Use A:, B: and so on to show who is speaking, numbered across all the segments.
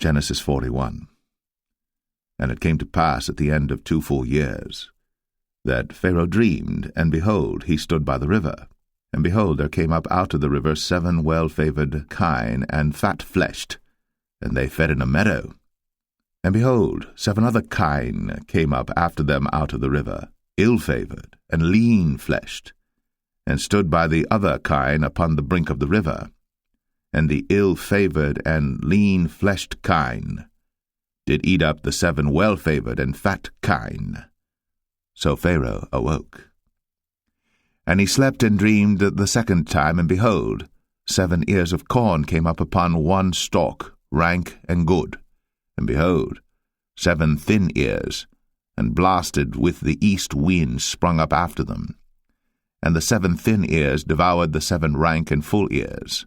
A: Genesis 41. And it came to pass at the end of 2 full years, that Pharaoh dreamed, and behold, he stood by the river. And behold, there came up out of the river 7 well-favored kine and fat-fleshed, and they fed in a meadow. And behold, 7 other kine came up after them out of the river, ill-favored and lean-fleshed, and stood by the other kine upon the brink of the river. And the ill-favored and lean-fleshed kine did eat up the 7 well-favored and fat kine. So Pharaoh awoke. And he slept and dreamed the second time, and behold, 7 ears of corn came up upon one stalk, rank and good. And behold, 7 thin ears, and blasted with the east wind, sprung up after them. And the 7 thin ears devoured the 7 rank and full ears.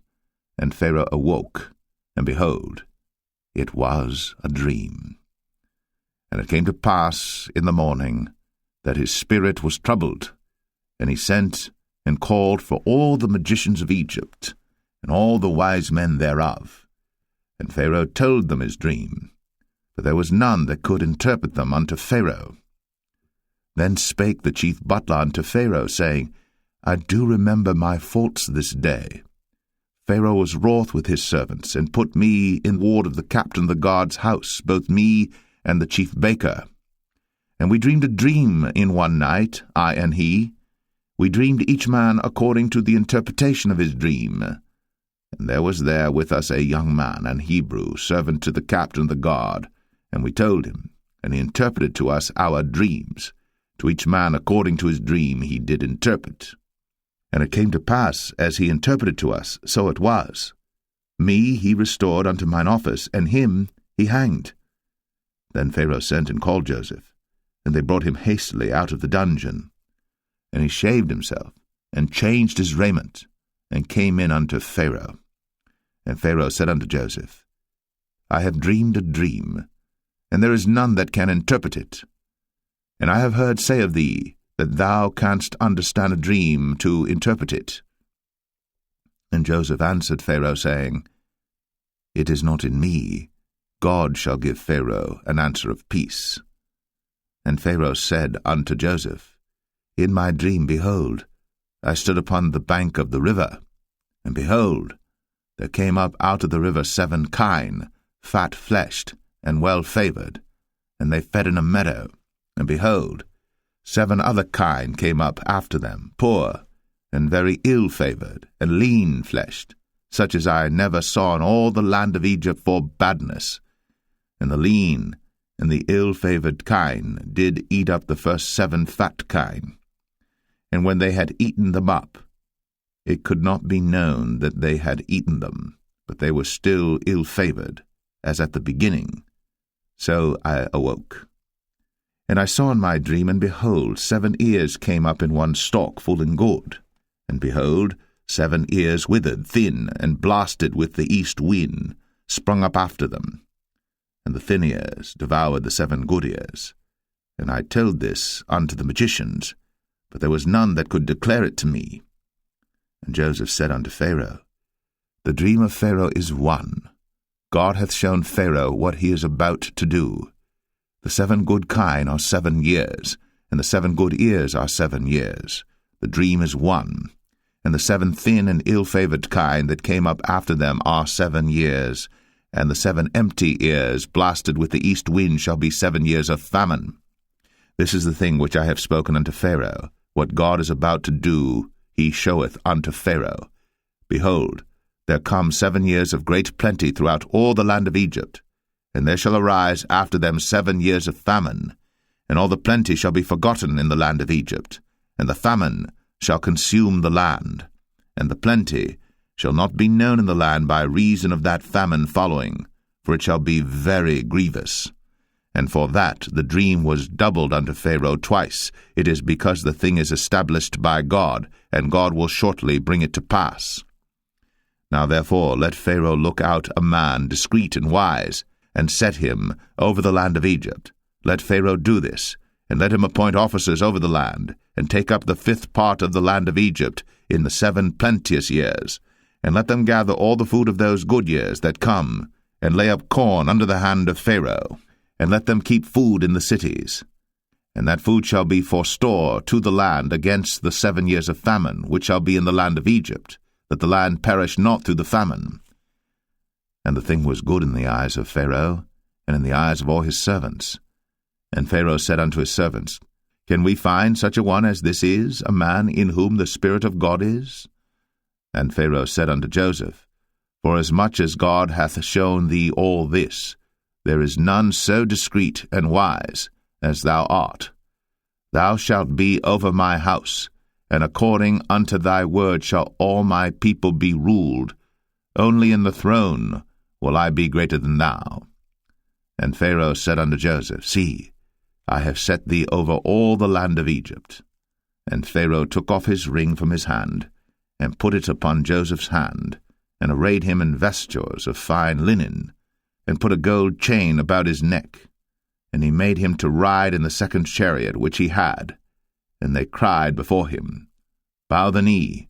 A: And Pharaoh awoke, and behold, it was a dream. And it came to pass in the morning that his spirit was troubled, and he sent and called for all the magicians of Egypt, and all the wise men thereof. And Pharaoh told them his dream, but there was none that could interpret them unto Pharaoh. Then spake the chief butler unto Pharaoh, saying, I do remember my faults this day. Pharaoh was wroth with his servants, and put me in ward of the captain of the guard's house, both me and the chief baker. And we dreamed a dream in one night, I and he. We dreamed each man according to the interpretation of his dream. And there was there with us a young man, an Hebrew, servant to the captain of the guard. And we told him, and he interpreted to us our dreams. To each man according to his dream he did interpret. And it came to pass, as he interpreted to us, so it was. Me he restored unto mine office, and him he hanged. Then Pharaoh sent and called Joseph, and they brought him hastily out of the dungeon. And he shaved himself, and changed his raiment, and came in unto Pharaoh. And Pharaoh said unto Joseph, I have dreamed a dream, and there is none that can interpret it. And I have heard say of thee, that thou canst understand a dream to interpret it. And Joseph answered Pharaoh, saying, It is not in me. God shall give Pharaoh an answer of peace. And Pharaoh said unto Joseph, In my dream, behold, I stood upon the bank of the river, and behold, there came up out of the river 7 kine, fat-fleshed, and well-favored, and they fed in a meadow, and behold, 7 other kine came up after them, poor, and very ill-favored, and lean-fleshed, such as I never saw in all the land of Egypt for badness. And the lean and the ill-favored kine did eat up the first 7 fat kine. And when they had eaten them up, it could not be known that they had eaten them, but they were still ill-favored, as at the beginning. So I awoke. And I saw in my dream, and behold, 7 ears came up in one stalk, full and good. And behold, 7 ears withered, thin, and blasted with the east wind, sprung up after them. And the thin ears devoured the 7 good ears. And I told this unto the magicians, but there was none that could declare it to me. And Joseph said unto Pharaoh, The dream of Pharaoh is one. God hath shown Pharaoh what he is about to do. The 7 good kine are 7 years, and the 7 good ears are 7 years. The dream is one. And the 7 thin and ill-favored kine that came up after them are 7 years, and the 7 empty ears blasted with the east wind shall be 7 years of famine. This is the thing which I have spoken unto Pharaoh. What God is about to do, he showeth unto Pharaoh. Behold, there come 7 years of great plenty throughout all the land of Egypt, and there shall arise after them 7 years of famine, and all the plenty shall be forgotten in the land of Egypt, and the famine shall consume the land, and the plenty shall not be known in the land by reason of that famine following, for it shall be very grievous. And for that the dream was doubled unto Pharaoh twice. It is because the thing is established by God, and God will shortly bring it to pass. Now therefore let Pharaoh look out a man discreet and wise, and set him over the land of Egypt. Let Pharaoh do this, and let him appoint officers over the land, and take up the 5th part of the land of Egypt in the 7 plenteous years, and let them gather all the food of those good years that come, and lay up corn under the hand of Pharaoh, and let them keep food in the cities. And that food shall be for store to the land against the 7 years of famine, which shall be in the land of Egypt, that the land perish not through the famine. And the thing was good in the eyes of Pharaoh, and in the eyes of all his servants. And Pharaoh said unto his servants, Can we find such a one as this is, a man in whom the Spirit of God is? And Pharaoh said unto Joseph, Forasmuch as God hath shown thee all this, there is none so discreet and wise as thou art. Thou shalt be over my house, and according unto thy word shall all my people be ruled. Only in the throne will I be greater than thou. And Pharaoh said unto Joseph, See, I have set thee over all the land of Egypt. And Pharaoh took off his ring from his hand, and put it upon Joseph's hand, and arrayed him in vestures of fine linen, and put a gold chain about his neck. And he made him to ride in the second chariot which he had. And they cried before him, Bow the knee.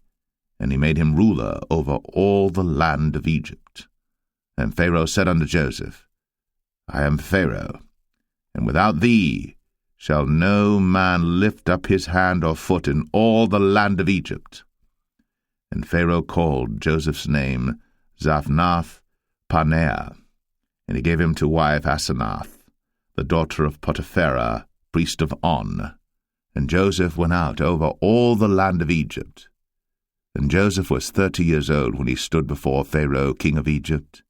A: And he made him ruler over all the land of Egypt. And Pharaoh said unto Joseph, I am Pharaoh, and without thee shall no man lift up his hand or foot in all the land of Egypt. And Pharaoh called Joseph's name Zaphnath-Paneah, and he gave him to wife Asenath, the daughter of Potipharah, priest of On. And Joseph went out over all the land of Egypt. And Joseph was 30 years old when he stood before Pharaoh, king of Egypt.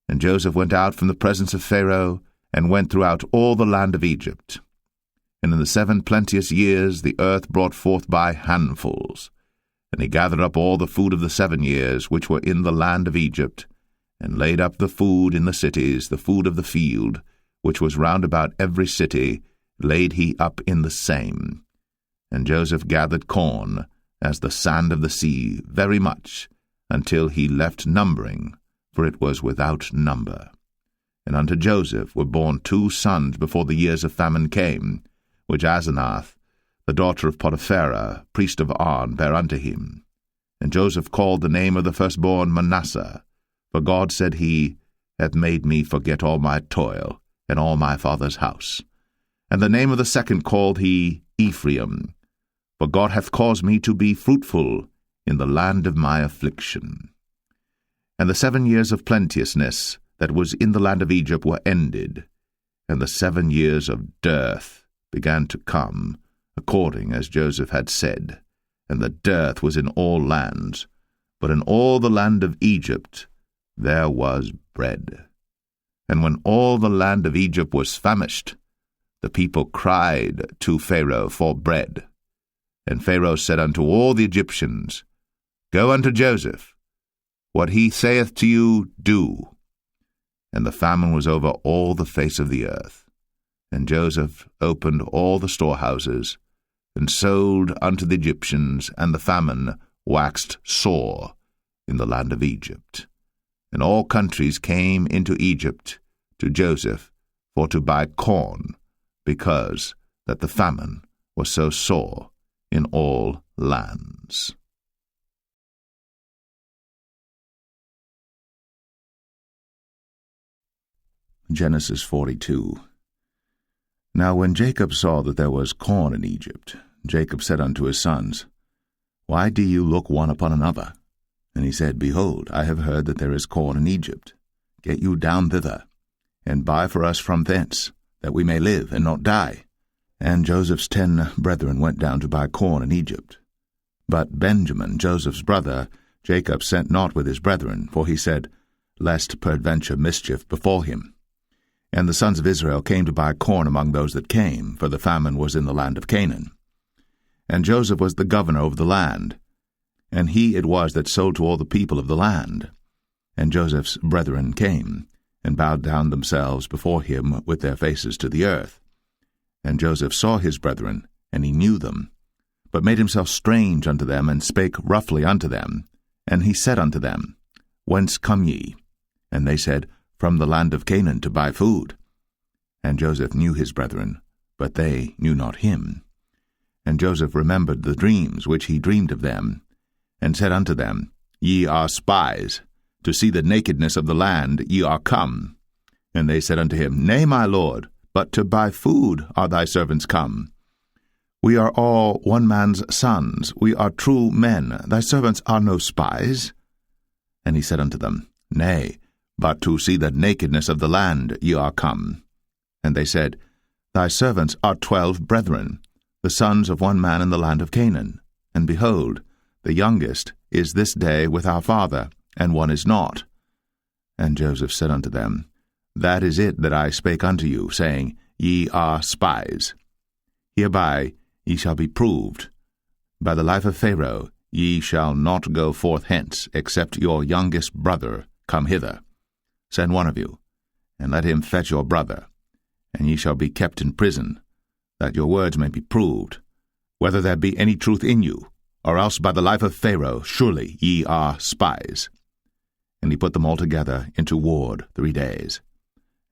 A: And Joseph went out from the presence of Pharaoh, and went throughout all the land of Egypt. And in the 7 plenteous years the earth brought forth by handfuls. And he gathered up all the food of the 7 years which were in the land of Egypt, and laid up the food in the cities, the food of the field, which was round about every city, laid he up in the same. And Joseph gathered corn, as the sand of the sea, very much, until he left numbering, for it was without number. And unto Joseph were born 2 sons before the years of famine came, which Asenath, the daughter of Potipharah, priest of On, bare unto him. And Joseph called the name of the firstborn Manasseh, for God, said he, hath made me forget all my toil, and all my father's house. And the name of the second called he Ephraim, for God hath caused me to be fruitful in the land of my affliction. And the 7 years of plenteousness that was in the land of Egypt were ended, and the 7 years of dearth began to come, according as Joseph had said. And the dearth was in all lands, but in all the land of Egypt there was bread. And when all the land of Egypt was famished, the people cried to Pharaoh for bread. And Pharaoh said unto all the Egyptians, Go unto Joseph, what he saith to you, do. And the famine was over all the face of the earth. And Joseph opened all the storehouses, and sold unto the Egyptians, and the famine waxed sore in the land of Egypt. And all countries came into Egypt to Joseph for to buy corn, because that the famine was so sore in all lands. Genesis 42. Now when Jacob saw that there was corn in Egypt, Jacob said unto his sons, Why do you look one upon another? And he said, Behold, I have heard that there is corn in Egypt. Get you down thither, and buy for us from thence, that we may live and not die. And Joseph's 10 brethren went down to buy corn in Egypt. But Benjamin, Joseph's brother, Jacob sent not with his brethren, for he said, Lest peradventure mischief befall him. And the sons of Israel came to buy corn among those that came, for the famine was in the land of Canaan. And Joseph was the governor over the land, and he it was that sold to all the people of the land. And Joseph's brethren came, and bowed down themselves before him with their faces to the earth. And Joseph saw his brethren, and he knew them, but made himself strange unto them, and spake roughly unto them. And he said unto them, Whence come ye? And they said, From the land of Canaan to buy food. And Joseph knew his brethren, but they knew not him. And Joseph remembered the dreams which he dreamed of them, and said unto them, Ye are spies, to see the nakedness of the land ye are come. And they said unto him, Nay, my lord, but to buy food are thy servants come. We are all one man's sons, we are true men, thy servants are no spies. And he said unto them, Nay, but to see the nakedness of the land ye are come. And they said, Thy servants are 12 brethren, the sons of one man in the land of Canaan. And behold, the youngest is this day with our father, and one is not. And Joseph said unto them, That is it that I spake unto you, saying, Ye are spies. Hereby ye shall be proved. By the life of Pharaoh ye shall not go forth hence, except your youngest brother come hither. Send one of you, and let him fetch your brother, and ye shall be kept in prison, that your words may be proved, whether there be any truth in you, or else by the life of Pharaoh surely ye are spies. And he put them all together into ward 3 days.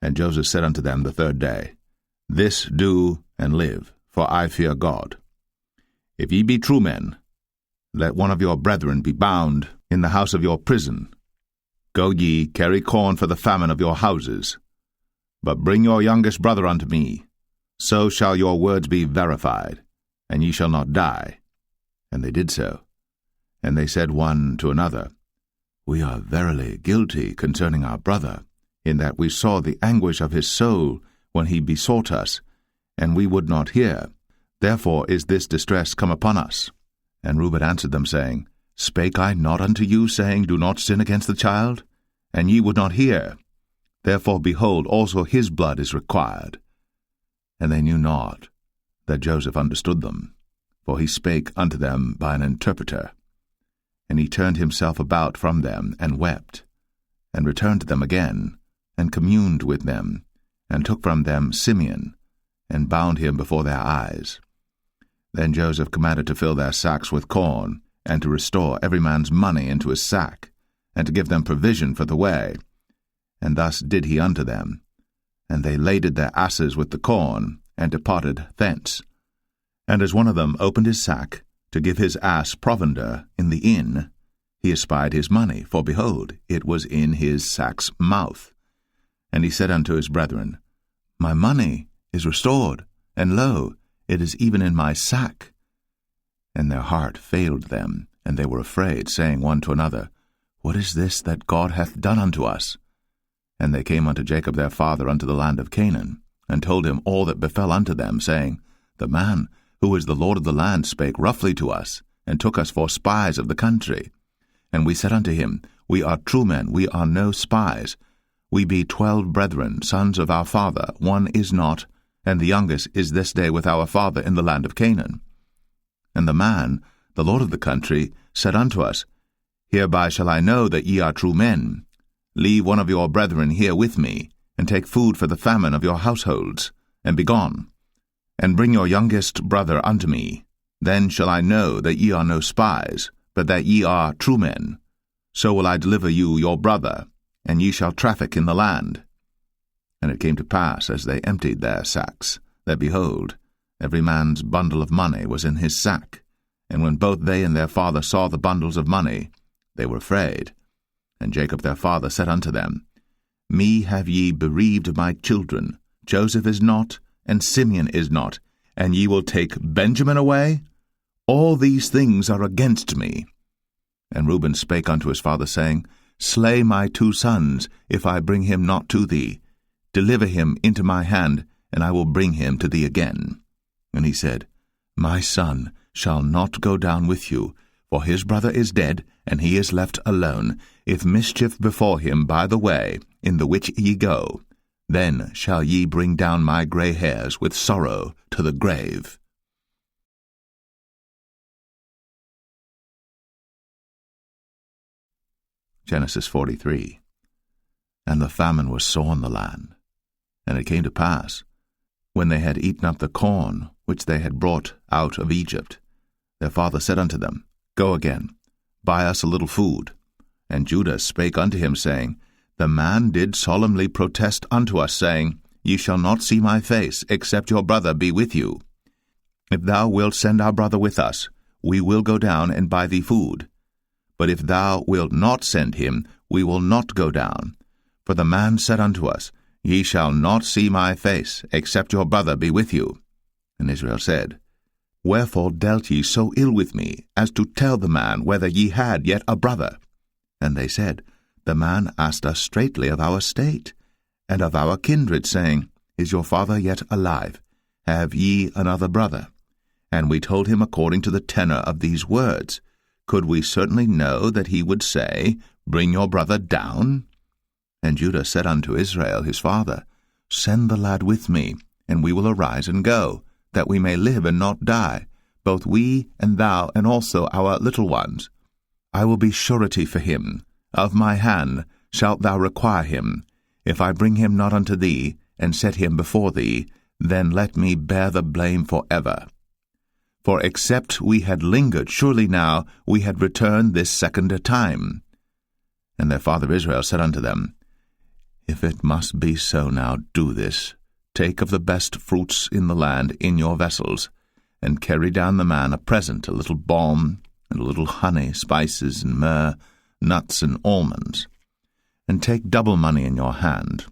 A: And Joseph said unto them the 3rd day, This do and live, for I fear God. If ye be true men, let one of your brethren be bound in the house of your prison. Go ye, carry corn for the famine of your houses. But bring your youngest brother unto me. So shall your words be verified, and ye shall not die. And they did so. And they said one to another, We are verily guilty concerning our brother, in that we saw the anguish of his soul when he besought us, and we would not hear. Therefore is this distress come upon us. And Reuben answered them, saying, Spake I not unto you, saying, Do not sin against the child? And ye would not hear. Therefore, behold, also his blood is required. And they knew not that Joseph understood them, for he spake unto them by an interpreter. And he turned himself about from them, and wept, and returned to them again, and communed with them, and took from them Simeon, and bound him before their eyes. Then Joseph commanded to fill their sacks with corn, and to restore every man's money into his sack, and to give them provision for the way. And thus did he unto them. And they laded their asses with the corn, and departed thence. And as one of them opened his sack, to give his ass provender in the inn, he espied his money, for behold, it was in his sack's mouth. And he said unto his brethren, My money is restored, and lo, it is even in my sack. And their heart failed them, and they were afraid, saying one to another, What is this that God hath done unto us? And they came unto Jacob their father unto the land of Canaan, and told him all that befell unto them, saying, The man who is the Lord of the land spake roughly to us, and took us for spies of the country. And we said unto him, We are true men, we are no spies. We be 12 brethren, sons of our father, one is not, and the youngest is this day with our father in the land of Canaan. And the man, the Lord of the country, said unto us, Hereby shall I know that ye are true men. Leave one of your brethren here with me, and take food for the famine of your households, and be gone. And bring your youngest brother unto me. Then shall I know that ye are no spies, but that ye are true men. So will I deliver you your brother, and ye shall traffic in the land. And it came to pass, as they emptied their sacks, that, behold, every man's bundle of money was in his sack. And when both they and their father saw the bundles of money, they were afraid. And Jacob their father said unto them, Me have ye bereaved of my children. Joseph is not, and Simeon is not, and ye will take Benjamin away? All these things are against me. And Reuben spake unto his father, saying, Slay my 2 sons, if I bring him not to thee. Deliver him into my hand, and I will bring him to thee again. And he said, My son shall not go down with you, for his brother is dead, and he is left alone. If mischief befall him by the way, in the which ye go, then shall ye bring down my grey hairs with sorrow to the grave. Genesis 43. And the famine was sore in the land. And it came to pass, when they had eaten up the corn which they had brought out of Egypt, their father said unto them, Go again, buy us a little food. And Judah spake unto him, saying, The man did solemnly protest unto us, saying, Ye shall not see my face, except your brother be with you. If thou wilt send our brother with us, we will go down and buy thee food. But if thou wilt not send him, we will not go down. For the man said unto us, Ye shall not see my face, except your brother be with you. And Israel said, Wherefore dealt ye so ill with me, as to tell the man whether ye had yet a brother? And they said, The man asked us straitly of our state, and of our kindred, saying, Is your father yet alive? Have ye another brother? And we told him according to the tenor of these words. Could we certainly know that he would say, Bring your brother down? And Judah said unto Israel his father, Send the lad with me, and we will arise and go, that we may live and not die, both we and thou, and also our little ones. I will be surety for him. Of my hand shalt thou require him. If I bring him not unto thee, and set him before thee, then let me bear the blame for ever. For except we had lingered, surely now we had returned this second time. And their father Israel said unto them, If it must be so now, do this. Take of the best fruits in the land in your vessels, and carry down the man a present, a little balm, and a little honey, spices, and myrrh, nuts, and almonds. And take double money in your hand,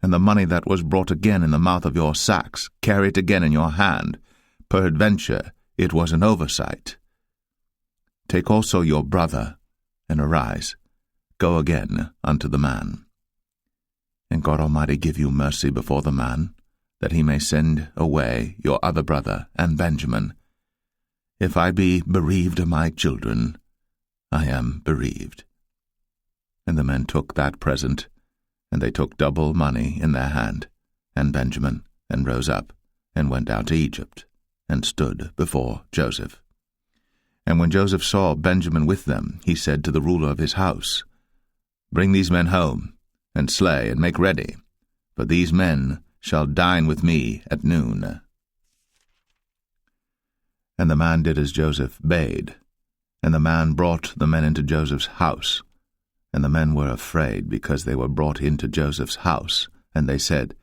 A: and the money that was brought again in the mouth of your sacks, carry it again in your hand. Peradventure it was an oversight. Take also your brother, and arise, go again unto the man. And God Almighty give you mercy before the man, that he may send away your other brother and Benjamin. If I be bereaved of my children, I am bereaved. And the men took that present, and they took double money in their hand, and Benjamin, and rose up, and went down to Egypt, and stood before Joseph. And when Joseph saw Benjamin with them, he said to the ruler of his house, Bring these men home, and slay, and make ready, for these men shall dine with me at noon. And the man did as Joseph bade, and the man brought the men into Joseph's house. And the men were afraid, because they were brought into Joseph's house. And they said,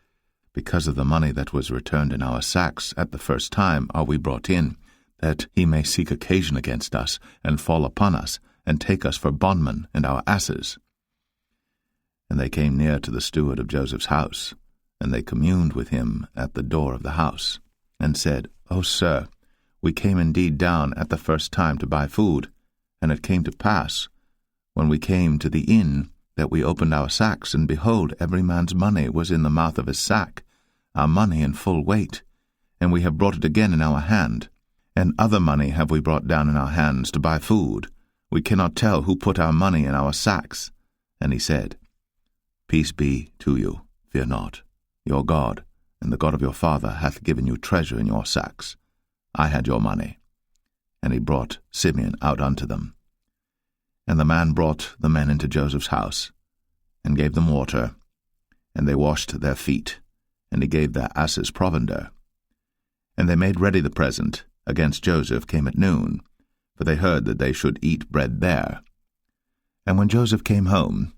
A: Because of the money that was returned in our sacks at the first time are we brought in, that he may seek occasion against us, and fall upon us, and take us for bondmen and our asses. And they came near to the steward of Joseph's house, and they communed with him at the door of the house, and said, O sir, we came indeed down at the first time to buy food, and it came to pass, when we came to the inn, that we opened our sacks, and behold, every man's money was in the mouth of his sack, our money in full weight, and we have brought it again in our hand. And other money have we brought down in our hands to buy food. We cannot tell who put our money in our sacks. And he said, Peace be to you, fear not. Your God, and the God of your father, hath given you treasure in your sacks. I had your money. And he brought Simeon out unto them. And the man brought the men into Joseph's house, and gave them water, and they washed their feet, and he gave their asses provender. And they made ready the present against Joseph came at noon, for they heard that they should eat bread there. And when Joseph came home,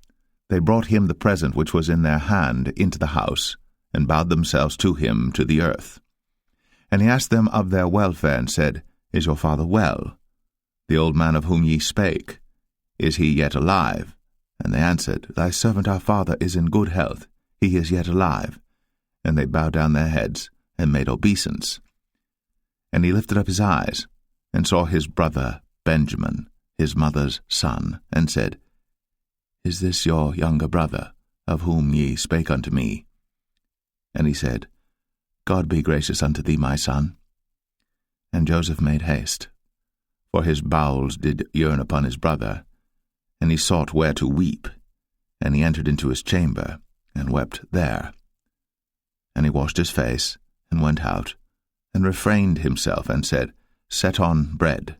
A: they brought him the present which was in their hand into the house, and bowed themselves to him to the earth. And he asked them of their welfare, and said, Is your father well? The old man of whom ye spake, is he yet alive? And they answered, Thy servant our father is in good health, he is yet alive. And they bowed down their heads, and made obeisance. And he lifted up his eyes, and saw his brother Benjamin, his mother's son, and said, Is this your younger brother, of whom ye spake unto me? And he said, God be gracious unto thee, my son. And Joseph made haste, for his bowels did yearn upon his brother, and he sought where to weep, and he entered into his chamber, and wept there. And he washed his face, and went out, and refrained himself, and said, Set on bread.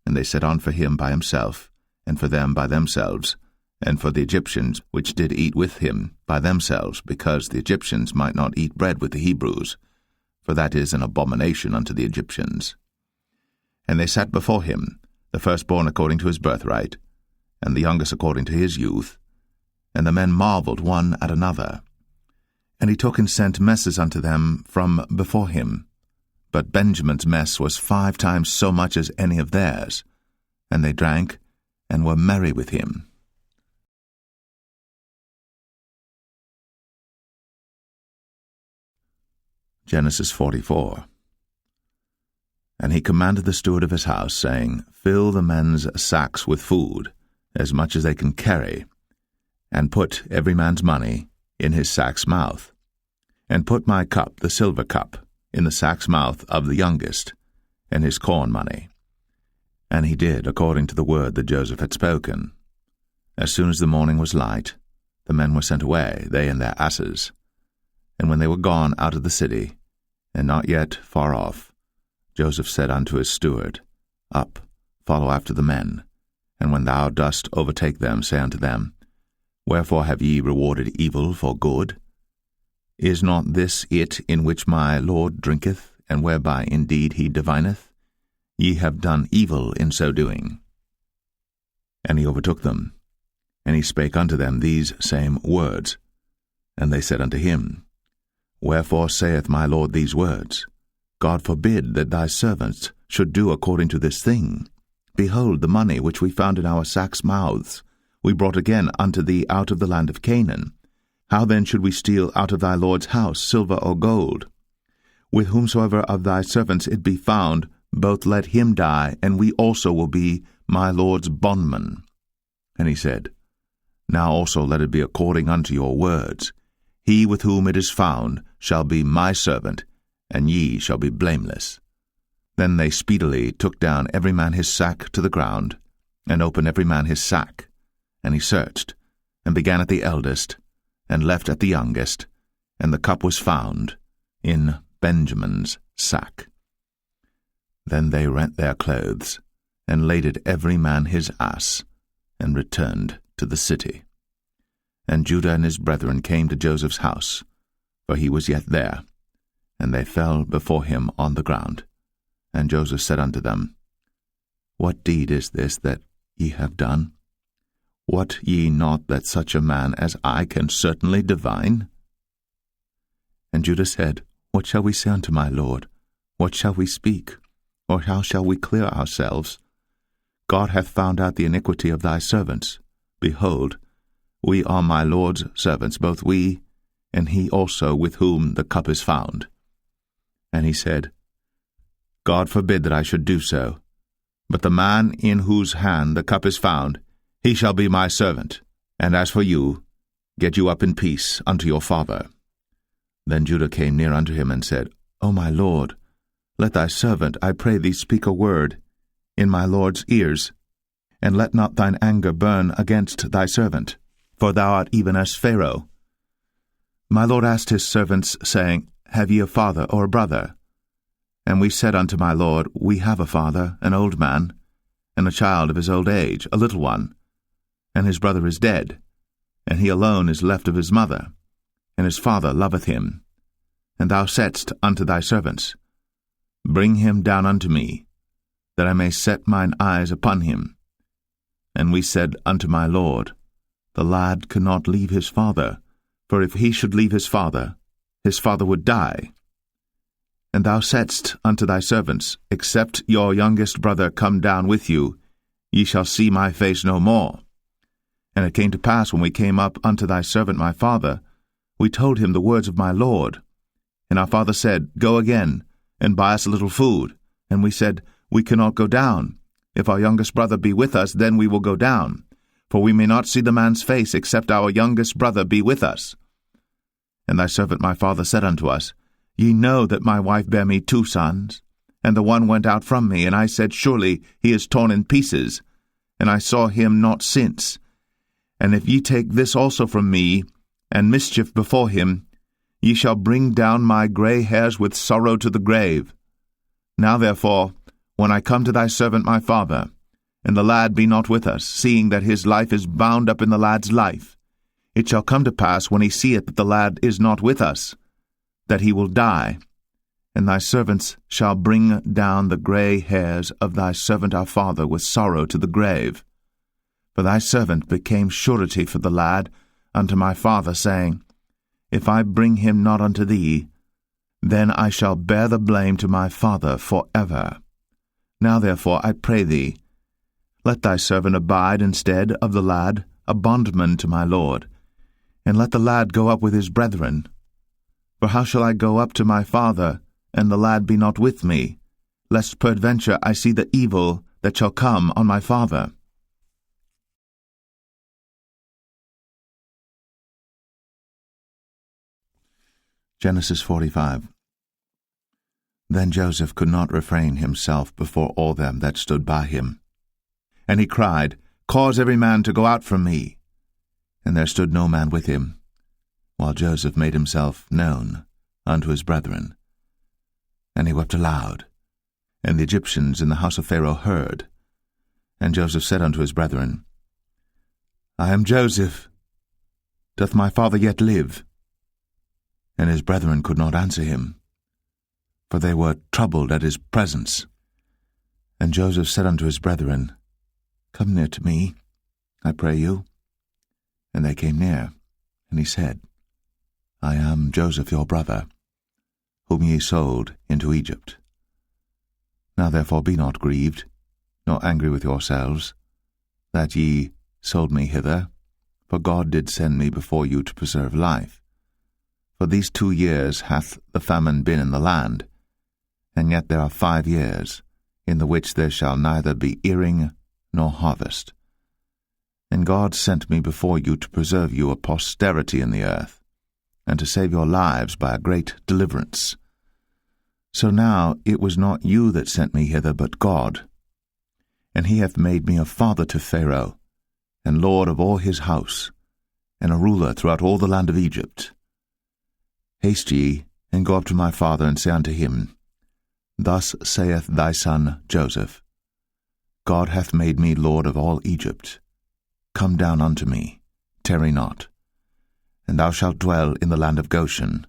A: And they set on for him by himself, and for them by themselves, and for the Egyptians which did eat with him by themselves, because the Egyptians might not eat bread with the Hebrews, for that is an abomination unto the Egyptians. And they sat before him, the firstborn according to his birthright, and the youngest according to his youth. And the men marveled one at another. And he took and sent messes unto them from before him. But Benjamin's mess was 5 times so much as any of theirs. And they drank, and were merry with him. Genesis 44. And he commanded the steward of his house, saying, Fill the men's sacks with food, as much as they can carry, and put every man's money in his sack's mouth, and put my cup, the silver cup, in the sack's mouth of the youngest, and his corn money. And he did according to the word that Joseph had spoken. As soon as the morning was light, the men were sent away, they and their asses. And when they were gone out of the city, and not yet far off, Joseph said unto his steward, Up, follow after the men, and when thou dost overtake them, say unto them, Wherefore have ye rewarded evil for good? Is not this it in which my Lord drinketh, and whereby indeed he divineth? Ye have done evil in so doing. And he overtook them, and he spake unto them these same words. And they said unto him, Wherefore saith my Lord these words? God forbid that thy servants should do according to this thing. Behold, the money which we found in our sacks' mouths, we brought again unto thee out of the land of Canaan. How then should we steal out of thy Lord's house silver or gold? With whomsoever of thy servants it be found, both let him die, and we also will be my Lord's bondmen. And he said, Now also let it be according unto your words. He with whom it is found shall be my servant, and ye shall be blameless. Then they speedily took down every man his sack to the ground, and opened every man his sack. And he searched, and began at the eldest, and left at the youngest, and the cup was found in Benjamin's sack. Then they rent their clothes, and laded every man his ass, and returned to the city. And Judah and his brethren came to Joseph's house, for he was yet there, and they fell before him on the ground. And Joseph said unto them, What deed is this that ye have done? Wot ye not that such a man as I can certainly divine? And Judah said, What shall we say unto my Lord? What shall we speak? Or how shall we clear ourselves? God hath found out the iniquity of thy servants. Behold, we are my Lord's servants, both we, and he also with whom the cup is found. And he said, God forbid that I should do so. But the man in whose hand the cup is found, he shall be my servant. And as for you, get you up in peace unto your father. Then Judah came near unto him, and said, O my Lord, let thy servant, I pray thee, speak a word in my Lord's ears, and let not thine anger burn against thy servant, for thou art even as Pharaoh. My Lord asked his servants, saying, Have ye a father or a brother? And we said unto my Lord, We have a father, an old man, and a child of his old age, a little one. And his brother is dead, and he alone is left of his mother, and his father loveth him. And thou saidst unto thy servants, Bring him down unto me, that I may set mine eyes upon him. And we said unto my Lord, The lad cannot leave his father, for if he should leave his father would die. And thou saidst unto thy servants, Except your youngest brother come down with you, ye shall see my face no more. And it came to pass, when we came up unto thy servant my father, we told him the words of my Lord. And our father said, Go again, and buy us a little food. And we said, We cannot go down. If our youngest brother be with us, then we will go down. For we may not see the man's face, except our youngest brother be with us. And thy servant my father said unto us, Ye know that my wife bare me 2 sons, and the one went out from me, and I said, Surely he is torn in pieces, and I saw him not since. And if ye take this also from me, and mischief before him, ye shall bring down my grey hairs with sorrow to the grave. Now therefore, when I come to thy servant my father, and the lad be not with us, seeing that his life is bound up in the lad's life, it shall come to pass, when he seeth that the lad is not with us, that he will die. And thy servants shall bring down the grey hairs of thy servant our father with sorrow to the grave. For thy servant became surety for the lad unto my father, saying, If I bring him not unto thee, then I shall bear the blame to my father for ever. Now therefore, I pray thee, let thy servant abide instead of the lad, a bondman to my Lord, and let the lad go up with his brethren. For how shall I go up to my father, and the lad be not with me, lest peradventure I see the evil that shall come on my father? Genesis 45. Then Joseph could not refrain himself before all them that stood by him. And he cried, Cause every man to go out from me. And there stood no man with him, while Joseph made himself known unto his brethren. And he wept aloud. And the Egyptians in the house of Pharaoh heard. And Joseph said unto his brethren, I am Joseph. Doth my father yet live? And his brethren could not answer him, for they were troubled at his presence. And Joseph said unto his brethren, Come near to me, I pray you. And they came near, and he said, I am Joseph your brother, whom ye sold into Egypt. Now therefore be not grieved, nor angry with yourselves, that ye sold me hither, for God did send me before you to preserve life. For these 2 years hath the famine been in the land, and yet there are 5 years, in the which there shall neither be earing nor harvest. And God sent me before you to preserve you a posterity in the earth, and to save your lives by a great deliverance. So now it was not you that sent me hither, but God. And he hath made me a father to Pharaoh, and lord of all his house, and a ruler throughout all the land of Egypt. Haste ye, and go up to my father, and say unto him, Thus saith thy son Joseph, God hath made me lord of all Egypt. Come down unto me, tarry not. And thou shalt dwell in the land of Goshen,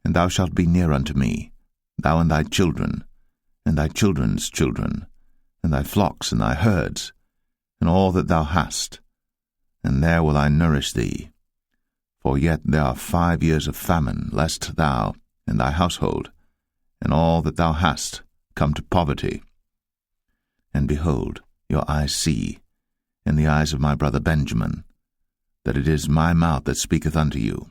A: and thou shalt be near unto me, thou and thy children, and thy children's children, and thy flocks and thy herds, and all that thou hast, and there will I nourish thee. For yet there are 5 years of famine, lest thou and thy household, and all that thou hast, come to poverty. And behold, your eyes see, and the eyes of my brother Benjamin, that it is my mouth that speaketh unto you.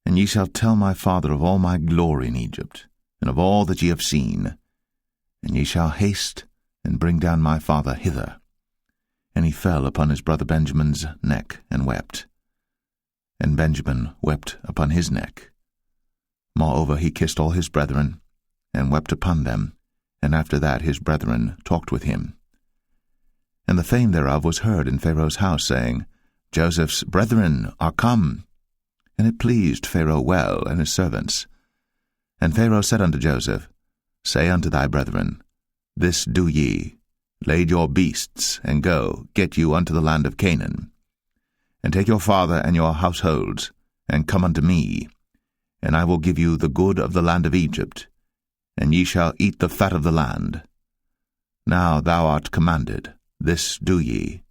A: And ye shall tell my father of all my glory in Egypt, and of all that ye have seen, and ye shall haste and bring down my father hither. And he fell upon his brother Benjamin's neck, and wept. And Benjamin wept upon his neck. Moreover he kissed all his brethren, and wept upon them, and after that his brethren talked with him. And the fame thereof was heard in Pharaoh's house, saying, Joseph's brethren are come. And it pleased Pharaoh well, and his servants. And Pharaoh said unto Joseph, Say unto thy brethren, This do ye, lade your beasts, and go, get you unto the land of Canaan. And take your father and your households, and come unto me, and I will give you the good of the land of Egypt, and ye shall eat the fat of the land. Now thou art commanded, this do ye.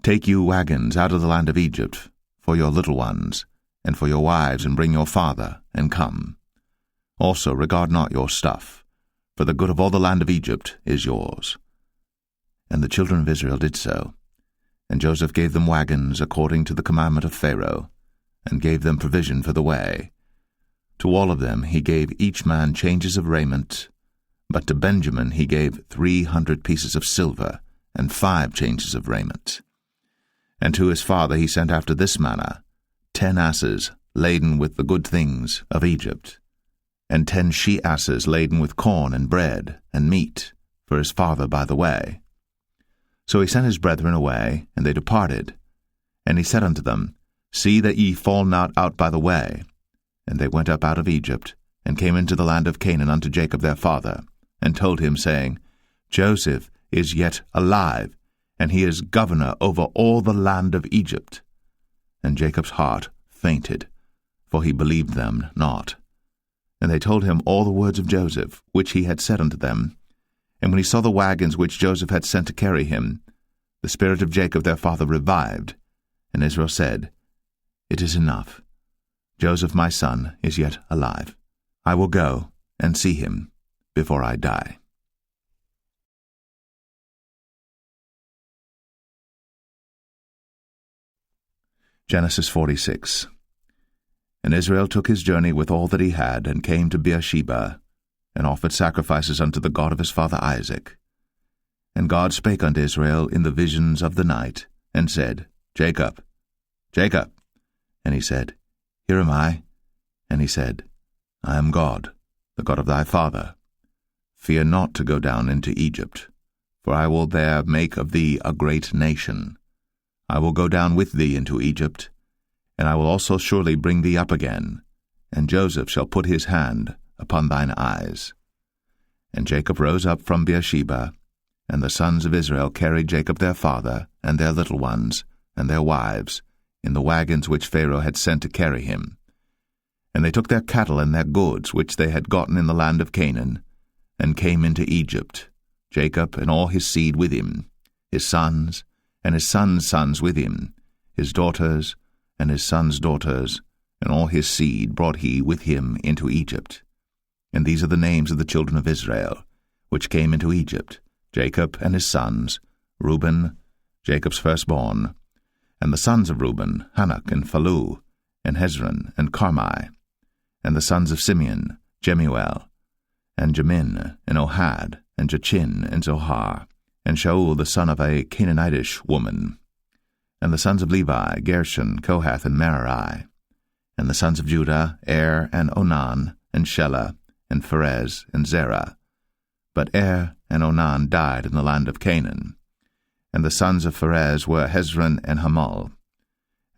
A: Take you wagons out of the land of Egypt, for your little ones, and for your wives, and bring your father, and come. Also regard not your stuff, for the good of all the land of Egypt is yours. And the children of Israel did so. And Joseph gave them wagons according to the commandment of Pharaoh, and gave them provision for the way. To all of them he gave each man changes of raiment, but to Benjamin he gave 300 pieces of silver, and 5 changes of raiment. And to his father he sent after this manner, 10 asses laden with the good things of Egypt, and 10 she-asses laden with corn and bread and meat for his father by the way. So he sent his brethren away, and they departed. And he said unto them, See that ye fall not out by the way. And they went up out of Egypt, and came into the land of Canaan unto Jacob their father, and told him, saying, Joseph is yet alive, and he is governor over all the land of Egypt. And Jacob's heart fainted, for he believed them not. And they told him all the words of Joseph, which he had said unto them. And when he saw the wagons which Joseph had sent to carry him, the spirit of Jacob their father revived. And Israel said, It is enough. Joseph my son is yet alive. I will go and see him before I die. Genesis 46. And Israel took his journey with all that he had, and came to Beersheba, and offered sacrifices unto the God of his father Isaac. And God spake unto Israel in the visions of the night, and said, Jacob, Jacob. And he said, Here am I. And he said, I am God, the God of thy father. Fear not to go down into Egypt, for I will there make of thee a great nation. I will go down with thee into Egypt, and I will also surely bring thee up again, and Joseph shall put his hand upon thine eyes. And Jacob rose up from Beersheba, and the sons of Israel carried Jacob their father, and their little ones, and their wives, in the wagons which Pharaoh had sent to carry him. And they took their cattle and their goods which they had gotten in the land of Canaan, and came into Egypt, Jacob and all his seed with him, his sons, and his sons' sons with him, his daughters, and his sons' daughters, and all his seed brought he with him into Egypt. And these are the names of the children of Israel, which came into Egypt, Jacob and his sons, Reuben, Jacob's firstborn, and the sons of Reuben, Hanok and Phalu, and Hezron and Carmi, and the sons of Simeon, Jemuel, and Jamin, and Ohad, and Jachin, and Zohar, and Shaul the son of a Canaanitish woman, and the sons of Levi, Gershon, Kohath, and Merari, and the sons of Judah, and Onan, and Shelah, and Pharez, and Zerah. But and Onan died in the land of Canaan. And the sons of Pharez were Hezron and Hamul.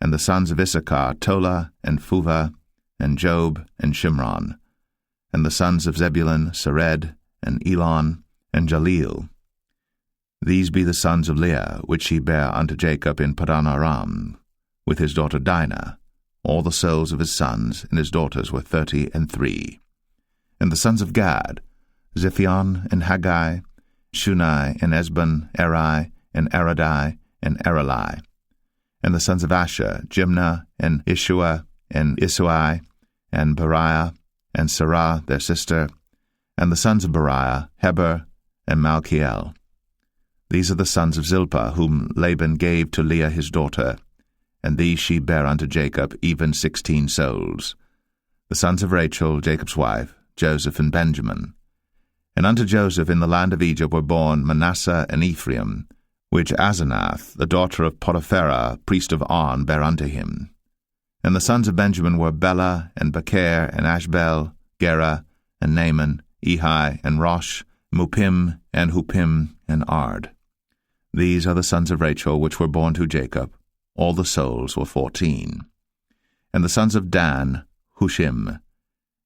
A: And the sons of Issachar, Tola, and Phuvah, and Job, and Shimron. And the sons of Zebulun, Sered, and Elon, and Jaleel. These be the sons of Leah, which she bare unto Jacob in Padan Aram, with his daughter Dinah. All the souls of his sons and his daughters were 33. And the sons of Gad, Ziphion, and Haggai, Shunai, and Esbon, Eri, and Aradai, and Arali. And the sons of Asher, Jimnah, and Ishua, and Isui, and Beriah, and Sarah their sister, and the sons of Beriah, Heber, and Malchiel. These are the sons of Zilpah, whom Laban gave to Leah his daughter, and these she bare unto Jacob, even 16 souls. The sons of Rachel, Jacob's wife, Joseph and Benjamin. And unto Joseph in the land of Egypt were born Manasseh and Ephraim, which Asenath, the daughter of Potipharah, priest of On, bare unto him. And the sons of Benjamin were Bela, and Becher, and Ashbel, Gera, and Naaman, Ehi, and Rosh, Mupim, and Hupim, and Ard. These are the sons of Rachel which were born to Jacob. All the souls were 14. And the sons of Dan, Hushim.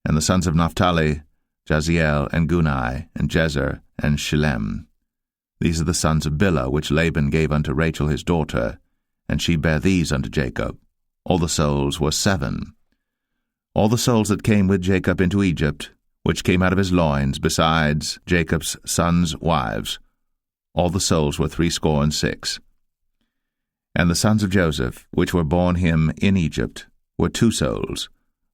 A: And the sons of Naphtali, Jaziel, and Gunai, and Jezer, and Shillem. These are the sons of Bilhah, which Laban gave unto Rachel his daughter, and she bare these unto Jacob. All the souls were 7. All the souls that came with Jacob into Egypt, which came out of his loins, besides Jacob's sons' wives, all the souls were 66. And the sons of Joseph, which were born him in Egypt, were 2 souls.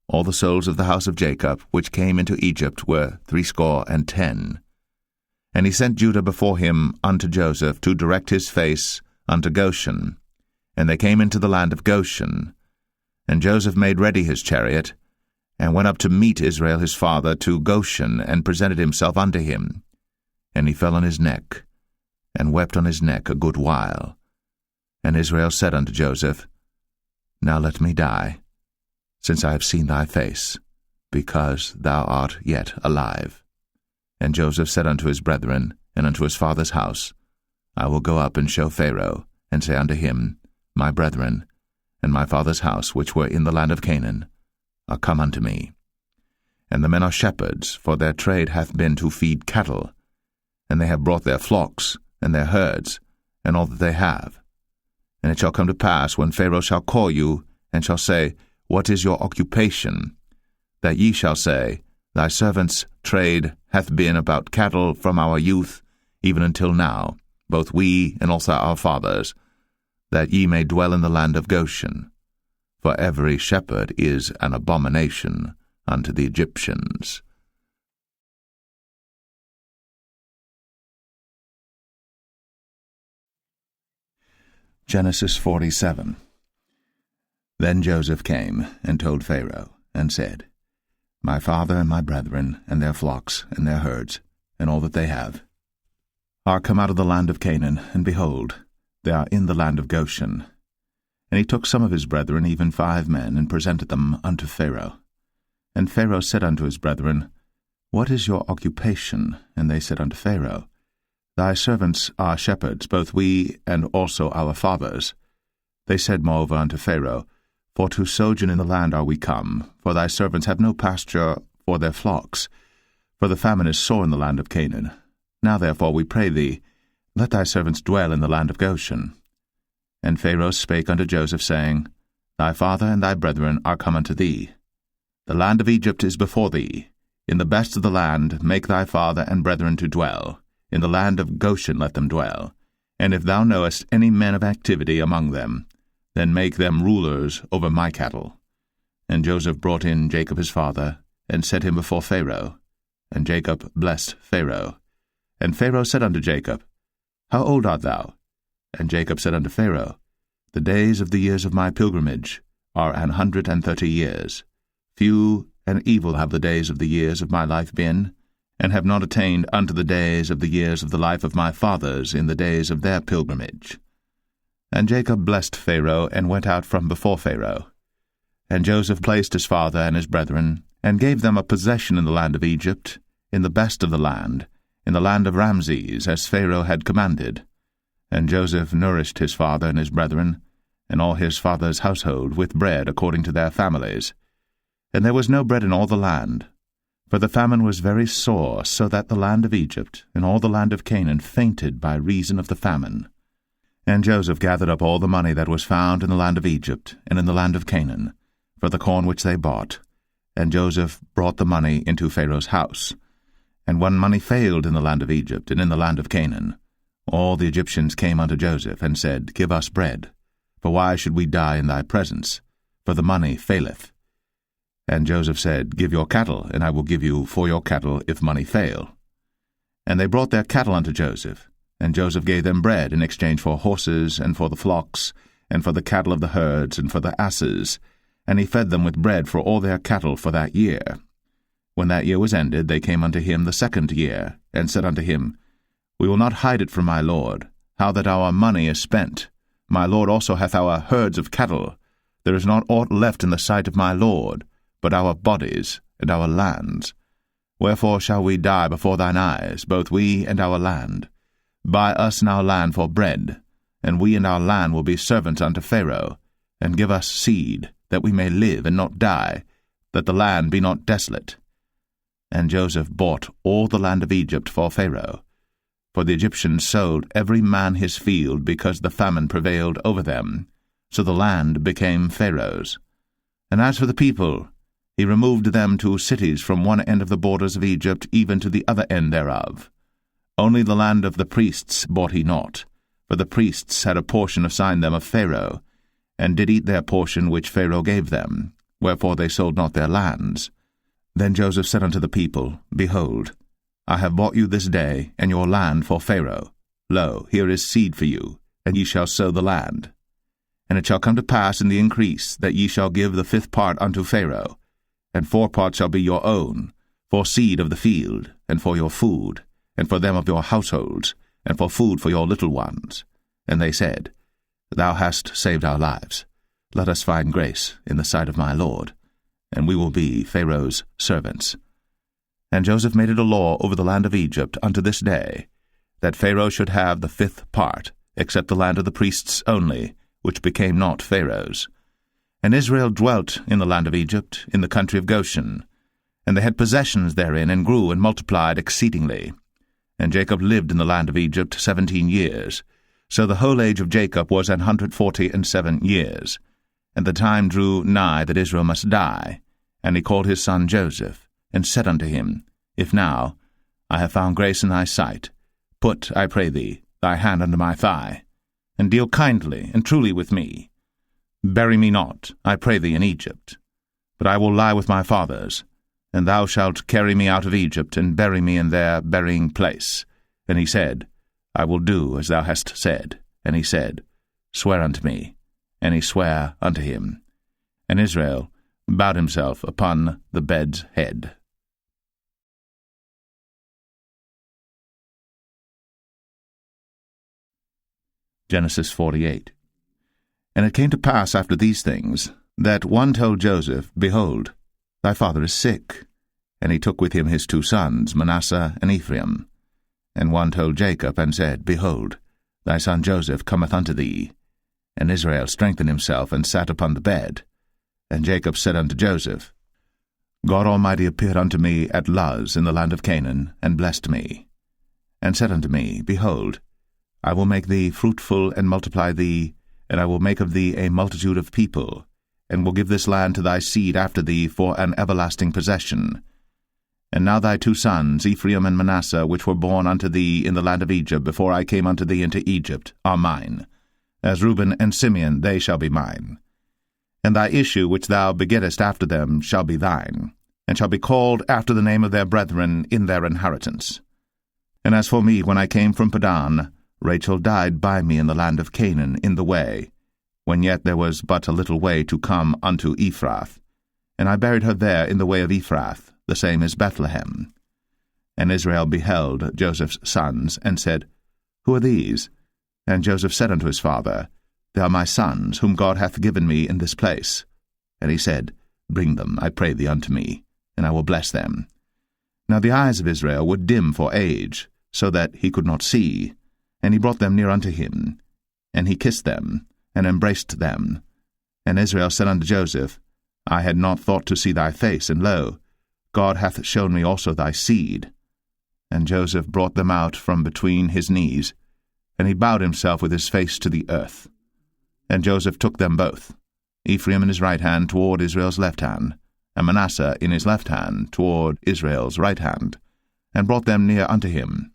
A: All the souls of the house of Jacob, which came into Egypt, were 70. And he sent Judah before him unto Joseph, to direct his face unto Goshen. And they came into the land of Goshen. And Joseph made ready his chariot, and went up to meet Israel his father to Goshen, and presented himself unto him. And he fell on his neck, and wept on his neck a good while. And Israel said unto Joseph, Now let me die, since I have seen thy face, because thou art yet alive. And Joseph said unto his brethren, and unto his father's house, I will go up and show Pharaoh, and say unto him, My brethren, and my father's house, which were in the land of Canaan, are come unto me. And the men are shepherds, for their trade hath been to feed cattle, and they have brought their flocks, and their herds, and all that they have. And it shall come to pass, when Pharaoh shall call you, and shall say, What is your occupation? That ye shall say, Thy servant's trade hath been about cattle from our youth, even until now, both we and also our fathers, that ye may dwell in the land of Goshen. For every shepherd is an abomination unto the Egyptians. Genesis 47. Then Joseph came and told Pharaoh, and said, My father and my brethren, and their flocks, and their herds, and all that they have, are come out of the land of Canaan, and behold, they are in the land of Goshen. And he took some of his brethren, even 5 men, and presented them unto Pharaoh. And Pharaoh said unto his brethren, What is your occupation? And they said unto Pharaoh, Thy servants are shepherds, both we and also our fathers. They said moreover unto Pharaoh, For to sojourn in the land are we come, for thy servants have no pasture for their flocks, for the famine is sore in the land of Canaan. Now therefore we pray thee, let thy servants dwell in the land of Goshen. And Pharaoh spake unto Joseph, saying, Thy father and thy brethren are come unto thee. The land of Egypt is before thee. In the best of the land make thy father and brethren to dwell. In the land of Goshen let them dwell. And if thou knowest any men of activity among them, then make them rulers over my cattle. And Joseph brought in Jacob his father, and set him before Pharaoh. And Jacob blessed Pharaoh. And Pharaoh said unto Jacob, How old art thou? And Jacob said unto Pharaoh, The days of the years of my pilgrimage are 130 years. Few and evil have the days of the years of my life been, and have not attained unto the days of the years of the life of my fathers in the days of their pilgrimage. And Jacob blessed Pharaoh, and went out from before Pharaoh. And Joseph placed his father and his brethren, and gave them a possession in the land of Egypt, in the best of the land, in the land of Ramses, as Pharaoh had commanded. And Joseph nourished his father and his brethren, and all his father's household, with bread according to their families. And there was no bread in all the land, for the famine was very sore, so that the land of Egypt and all the land of Canaan fainted by reason of the famine. And Joseph gathered up all the money that was found in the land of Egypt and in the land of Canaan, for the corn which they bought. And Joseph brought the money into Pharaoh's house. And when money failed in the land of Egypt and in the land of Canaan, all the Egyptians came unto Joseph, and said, Give us bread, for why should we die in thy presence? For the money faileth. And Joseph said, Give your cattle, and I will give you for your cattle if money fail. And they brought their cattle unto Joseph, and Joseph gave them bread in exchange for horses, and for the flocks, and for the cattle of the herds, and for the asses, and he fed them with bread for all their cattle for that year. When that year was ended, they came unto him the 2nd year, and said unto him, We will not hide it from my lord, how that our money is spent. My lord also hath our herds of cattle. There is not aught left in the sight of my lord, but our bodies and our lands. Wherefore shall we die before thine eyes, both we and our land? Buy us now land for bread, and we and our land will be servants unto Pharaoh, and give us seed, that we may live and not die, that the land be not desolate. And Joseph bought all the land of Egypt for Pharaoh. For the Egyptians sold every man his field, because the famine prevailed over them. So the land became Pharaoh's. And as for the people, he removed them to cities from one end of the borders of Egypt even to the other end thereof. Only the land of the priests bought he not, for the priests had a portion assigned them of Pharaoh, and did eat their portion which Pharaoh gave them, wherefore they sold not their lands. Then Joseph said unto the people, Behold, I have bought you this day and your land for Pharaoh. Lo, here is seed for you, and ye shall sow the land. And it shall come to pass in the increase that ye shall give the 5th part unto Pharaoh, and 4 parts shall be your own, for seed of the field, and for your food, and for them of your households, and for food for your little ones. And they said, Thou hast saved our lives. Let us find grace in the sight of my lord, and we will be Pharaoh's servants. And Joseph made it a law over the land of Egypt unto this day, that Pharaoh should have the 5th part, except the land of the priests only, which became not Pharaoh's. And Israel dwelt in the land of Egypt, in the country of Goshen. And they had possessions therein, and grew and multiplied exceedingly. And Jacob lived in the land of Egypt 17 years. So the whole age of Jacob was 147 years. And the time drew nigh that Israel must die. And he called his son Joseph, and said unto him, If now I have found grace in thy sight, put, I pray thee, thy hand under my thigh, and deal kindly and truly with me. Bury me not, I pray thee, in Egypt, but I will lie with my fathers, and thou shalt carry me out of Egypt, and bury me in their burying place. And he said, I will do as thou hast said. And he said, Swear unto me. And he sware unto him. And Israel bowed himself upon the bed's head. Genesis 48. And it came to pass after these things, that one told Joseph, Behold, thy father is sick. And he took with him his 2 sons, Manasseh and Ephraim. And one told Jacob, and said, Behold, thy son Joseph cometh unto thee. And Israel strengthened himself, and sat upon the bed. And Jacob said unto Joseph, God Almighty appeared unto me at Luz in the land of Canaan, and blessed me, and said unto me, Behold, I will make thee fruitful, and multiply thee, and I will make of thee a multitude of people, and will give this land to thy seed after thee for an everlasting possession. And now thy 2 sons, Ephraim and Manasseh, which were born unto thee in the land of Egypt, before I came unto thee into Egypt, are mine. As Reuben and Simeon they shall be mine. And thy issue which thou begettest after them shall be thine, and shall be called after the name of their brethren in their inheritance. And as for me, when I came from Padan, Rachel died by me in the land of Canaan in the way, when yet there was but a little way to come unto Ephrath. And I buried her there in the way of Ephrath, the same as Bethlehem. And Israel beheld Joseph's sons, and said, Who are these? And Joseph said unto his father, They are my sons, whom God hath given me in this place. And he said, Bring them, I pray thee, unto me, and I will bless them. Now the eyes of Israel were dim for age, so that he could not see. And he brought them near unto him, and he kissed them, and embraced them. And Israel said unto Joseph, I had not thought to see thy face, and lo, God hath shown me also thy seed. And Joseph brought them out from between his knees, and he bowed himself with his face to the earth. And Joseph took them both, Ephraim in his right hand toward Israel's left hand, and Manasseh in his left hand toward Israel's right hand, and brought them near unto him.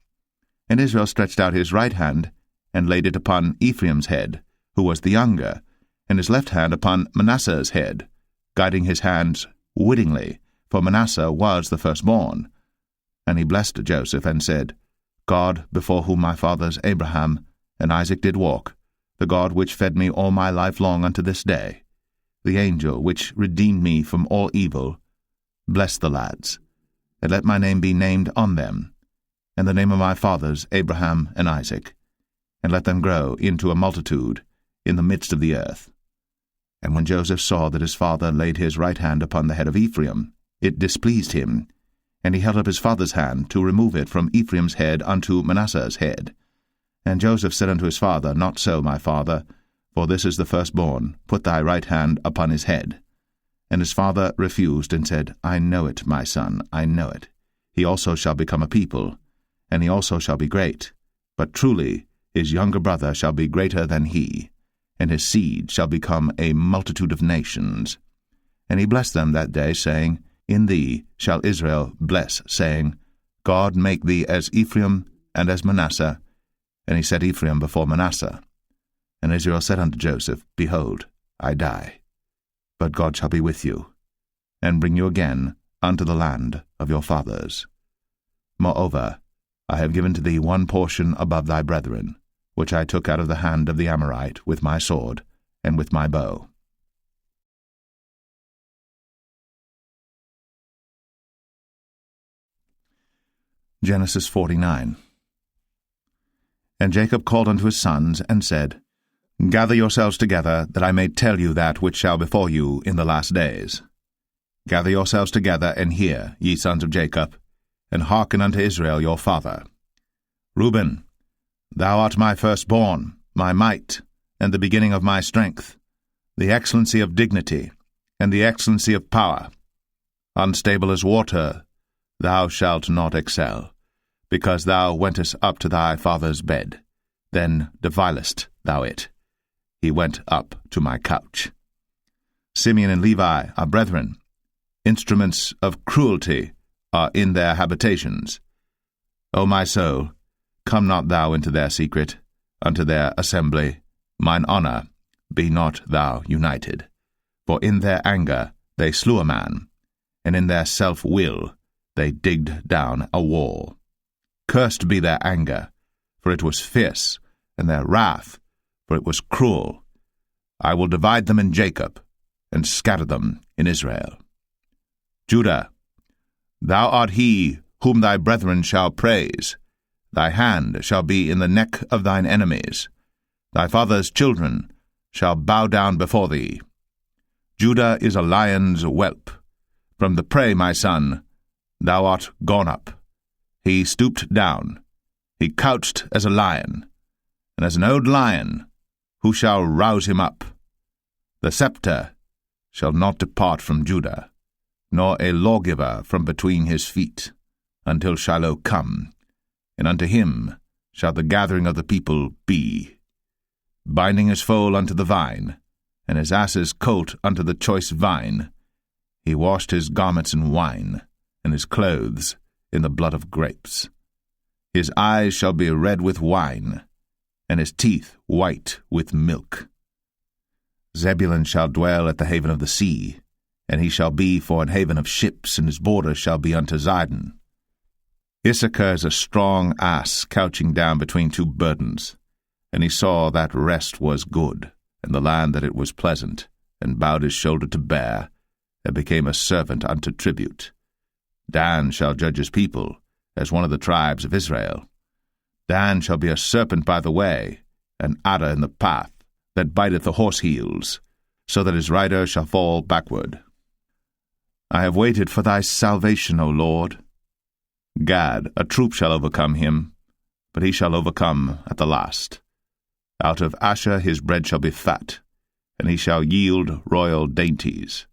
A: And Israel stretched out his right hand, and laid it upon Ephraim's head, who was the younger, and his left hand upon Manasseh's head, guiding his hands wittingly, for Manasseh was the firstborn. And he blessed Joseph, and said, God, before whom my fathers Abraham and Isaac did walk, the God which fed me all my life long unto this day, the angel which redeemed me from all evil, bless the lads, and let my name be named on them, and the name of my fathers Abraham and Isaac, and let them grow into a multitude in the midst of the earth. And when Joseph saw that his father laid his right hand upon the head of Ephraim, it displeased him, and he held up his father's hand to remove it from Ephraim's head unto Manasseh's head. And Joseph said unto his father, Not so, my father, for this is the firstborn. Put thy right hand upon his head. And his father refused, and said, I know it, my son, I know it. He also shall become a people, and he also shall be great. But truly his younger brother shall be greater than he, and his seed shall become a multitude of nations. And he blessed them that day, saying, In thee shall Israel bless, saying, God make thee as Ephraim and as Manasseh. And he set Ephraim before Manasseh. And Israel said unto Joseph, Behold, I die, but God shall be with you, and bring you again unto the land of your fathers. Moreover, I have given to thee one portion above thy brethren, which I took out of the hand of the Amorite with my sword and with my bow. Genesis 49. And Jacob called unto his sons, and said, Gather yourselves together, that I may tell you that which shall befall you in the last days. Gather yourselves together, and hear, ye sons of Jacob, and hearken unto Israel your father. Reuben, thou art my firstborn, my might, and the beginning of my strength, the excellency of dignity, and the excellency of power. Unstable as water, thou shalt not excel, because thou wentest up to thy father's bed, then devilest thou it. He went up to my couch. Simeon and Levi are brethren. Instruments of cruelty are in their habitations. O my soul, come not thou into their secret, unto their assembly. Mine honour, be not thou united. For in their anger they slew a man, and in their self-will they digged down a wall. Cursed be their anger, for it was fierce, and their wrath, for it was cruel. I will divide them in Jacob, and scatter them in Israel. Judah, thou art he whom thy brethren shall praise. Thy hand shall be in the neck of thine enemies. Thy father's children shall bow down before thee. Judah is a lion's whelp. From the prey, my son, thou art gone up. He stooped down. He couched as a lion, and as an old lion, who shall rouse him up? The scepter shall not depart from Judah, nor a lawgiver from between his feet, until Shiloh come, and unto him shall the gathering of the people be. Binding his foal unto the vine, and his ass's colt unto the choice vine, he washed his garments in wine, and his clothes in the blood of grapes. His eyes shall be red with wine, and his teeth white with milk. Zebulun shall dwell at the haven of the sea, and he shall be for an haven of ships, and his border shall be unto Zidon. Issachar is a strong ass couching down between two burdens, and he saw that rest was good, and the land that it was pleasant, and bowed his shoulder to bear, and became a servant unto tribute. Dan shall judge his people, as one of the tribes of Israel. Dan shall be a serpent by the way, an adder in the path, that biteth the horse heels, so that his rider shall fall backward. I have waited for thy salvation, O Lord. Gad, a troop shall overcome him, but he shall overcome at the last. Out of Asher his bread shall be fat, and he shall yield royal dainties.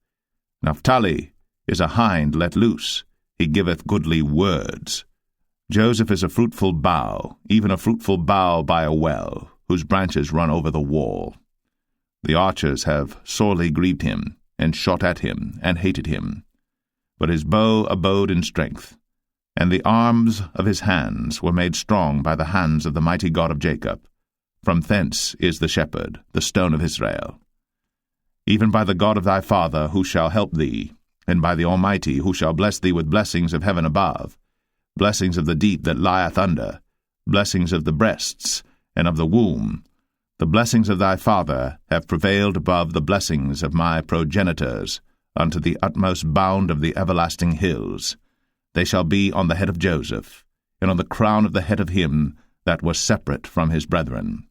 A: Naphtali is a hind let loose, he giveth goodly words. Joseph is a fruitful bough, even a fruitful bough by a well, whose branches run over the wall. The archers have sorely grieved him, and shot at him, and hated him. But his bow abode in strength, and the arms of his hands were made strong by the hands of the mighty God of Jacob. From thence is the shepherd, the stone of Israel. Even by the God of thy father, who shall help thee, and by the Almighty, who shall bless thee with blessings of heaven above, blessings of the deep that lieth under, blessings of the breasts, and of the womb. The blessings of thy father have prevailed above the blessings of my progenitors, unto the utmost bound of the everlasting hills. They shall be on the head of Joseph, and on the crown of the head of him that was separate from his brethren.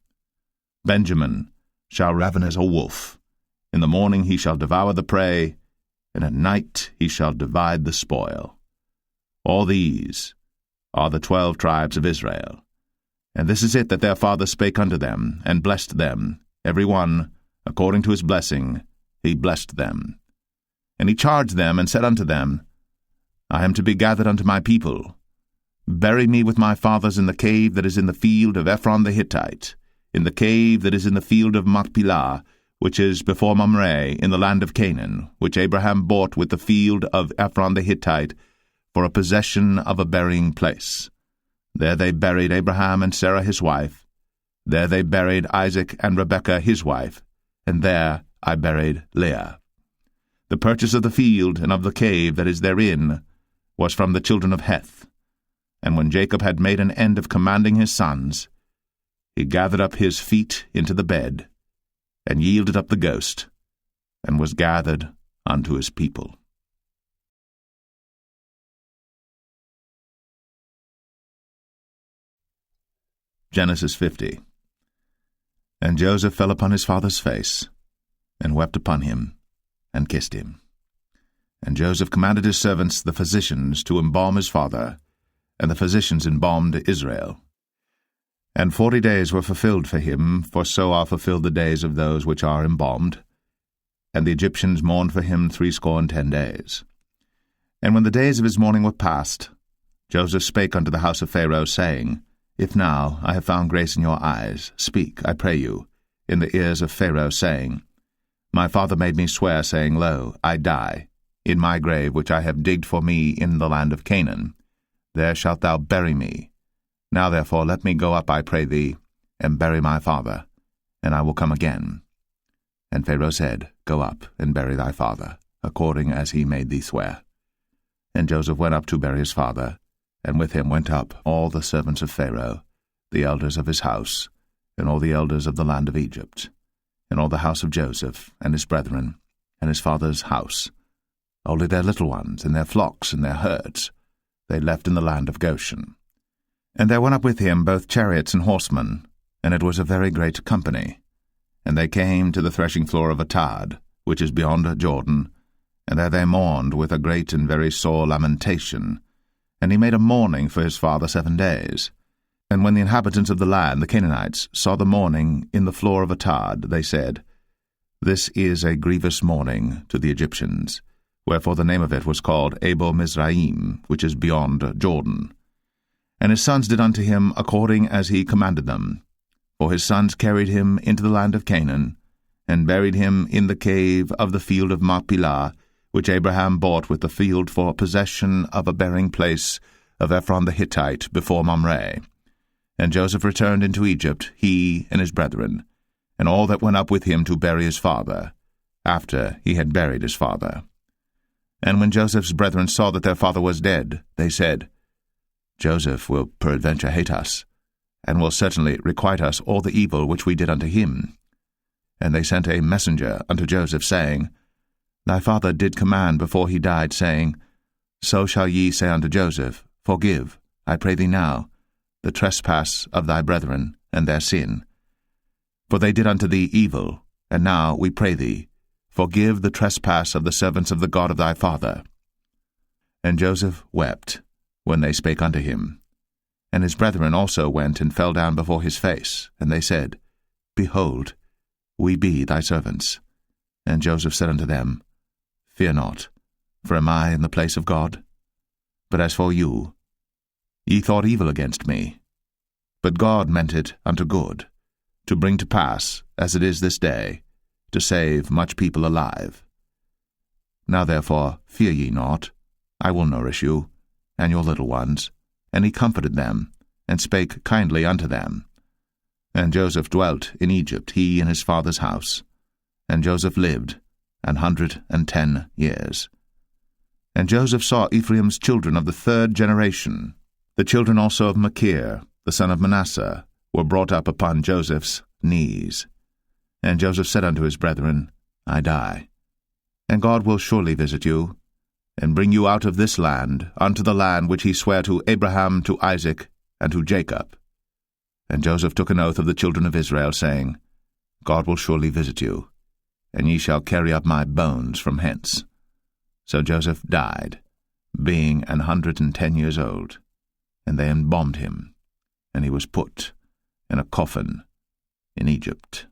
A: Benjamin shall raven as a wolf. In the morning he shall devour the prey, and at night he shall divide the spoil. All these are the 12 tribes of Israel. And this is it that their father spake unto them, and blessed them, every one, according to his blessing, he blessed them. And he charged them, and said unto them, I am to be gathered unto my people. Bury me with my fathers in the cave that is in the field of Ephron the Hittite, in the cave that is in the field of Machpelah, which is before Mamre, in the land of Canaan, which Abraham bought with the field of Ephron the Hittite, for a possession of a burying place. There they buried Abraham and Sarah his wife. There they buried Isaac and Rebekah his wife, and there I buried Leah. The purchase of the field and of the cave that is therein was from the children of Heth. And when Jacob had made an end of commanding his sons, he gathered up his feet into the bed, and yielded up the ghost, and was gathered unto his people. Genesis 50. And Joseph fell upon his father's face, and wept upon him, and kissed him. And Joseph commanded his servants, the physicians, to embalm his father, and the physicians embalmed Israel. And 40 days were fulfilled for him, for so are fulfilled the days of those which are embalmed. And the Egyptians mourned for him 60 days. And when the days of his mourning were past, Joseph spake unto the house of Pharaoh, saying, If now I have found grace in your eyes, speak, I pray you, in the ears of Pharaoh, saying, My father made me swear, saying, Lo, I die, in my grave which I have digged for me in the land of Canaan. There shalt thou bury me. Now therefore let me go up, I pray thee, and bury my father, and I will come again. And Pharaoh said, Go up, and bury thy father, according as he made thee swear. And Joseph went up to bury his father, and with him went up all the servants of Pharaoh, the elders of his house, and all the elders of the land of Egypt, and all the house of Joseph and his brethren, and his father's house. Only their little ones, and their flocks, and their herds, they left in the land of Goshen. And there went up with him both chariots and horsemen, and it was a very great company. And they came to the threshing floor of Atad, which is beyond Jordan, and there they mourned with a great and very sore lamentation. And he made a mourning for his father 7 days. And when the inhabitants of the land, the Canaanites, saw the mourning in the floor of Atad, they said, This is a grievous mourning to the Egyptians. Wherefore the name of it was called Abel Mizraim, which is beyond Jordan. And his sons did unto him according as he commanded them. For his sons carried him into the land of Canaan, and buried him in the cave of the field of Machpelah, which Abraham bought with the field for possession of a burying place of Ephron the Hittite before Mamre. And Joseph returned into Egypt, he and his brethren, and all that went up with him to bury his father, after he had buried his father. And when Joseph's brethren saw that their father was dead, they said, Joseph will peradventure hate us, and will certainly requite us all the evil which we did unto him. And they sent a messenger unto Joseph, saying, Thy father did command before he died, saying, So shall ye say unto Joseph, Forgive, I pray thee now, the trespass of thy brethren, and their sin. For they did unto thee evil, and now, we pray thee, forgive the trespass of the servants of the God of thy father. And Joseph wept when they spake unto him. And his brethren also went and fell down before his face, and they said, Behold, we be thy servants. And Joseph said unto them, Fear not, for am I in the place of God? But as for you, ye thought evil against me, but God meant it unto good, to bring to pass, as it is this day, to save much people alive. Now therefore fear ye not, I will nourish you, and your little ones. And he comforted them, and spake kindly unto them. And Joseph dwelt in Egypt, he and his father's house. And Joseph lived 110 years. And Joseph saw Ephraim's children of the 3rd generation. The children also of Machir, the son of Manasseh, were brought up upon Joseph's knees. And Joseph said unto his brethren, I die, and God will surely visit you, and bring you out of this land unto the land which he sware to Abraham, to Isaac, and to Jacob. And Joseph took an oath of the children of Israel, saying, God will surely visit you, and ye shall carry up my bones from hence. So Joseph died, being 110 years old, and they embalmed him, and he was put in a coffin in Egypt.